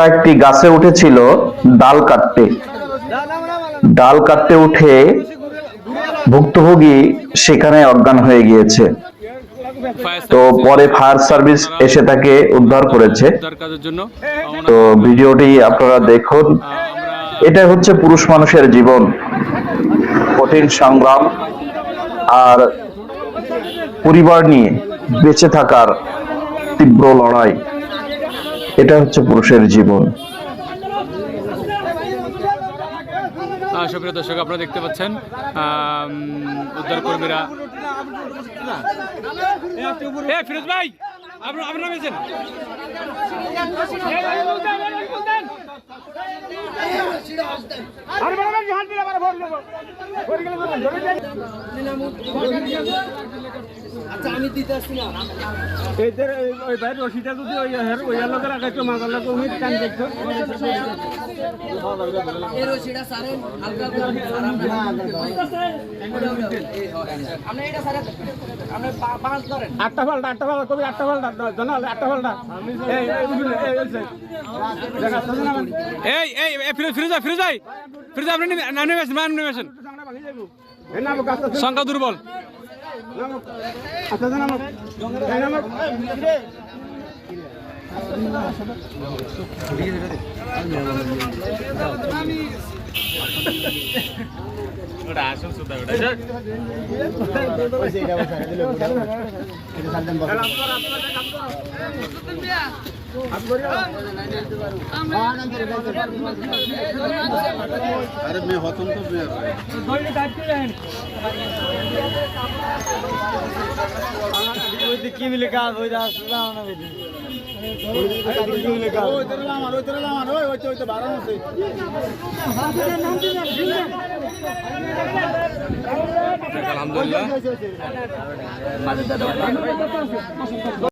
একটি গাছে উঠেছিল ডাল কাটতে। ডাল কাটতে উঠে ভুক্তভোগী সেখানে অজ্ঞান হয়ে গিয়েছে। তো পরে ফায়ার সার্ভিস এসে তাকে উদ্ধার করেছে। তো ভিডিওটি আপনারা দেখুন। এটা হচ্ছে পুরুষ মানুষের জীবন, কঠিন সংগ্রাম আর পরিবার নিয়ে বেঁচে থাকার তীব্র লড়াই। এটা হচ্ছে পুরুষের জীবন। সুপ্রিয় দর্শক, আপনারা দেখতে পাচ্ছেন উদ্ধার কর্মীরা। ফিরোজ ভাই, আপনার নামেছেন? আচ্ছা, আমি দিতে আসছি না। ওই ভাই রশিটা যদি ওই লোকের লাগাইতো মাজার লোক উমিদ কান দেখতো এই রশিটা সারেন হালকা করে আরাম না। আপনি এটা সারেন, আপনি পাঁচ ধরেন। আটটা ফালটা কবি আটটা ফালটা জানাল আটটা ফালটা ফিরোজ আপনি নেমেছেন। সংখ্যা দুর্বল। আচ্ছা জানাম अरे मैं होता हूँ तो কি মিলে কাজ হয়ে যাচ্ছে না আলহামদুলিল্লাহ।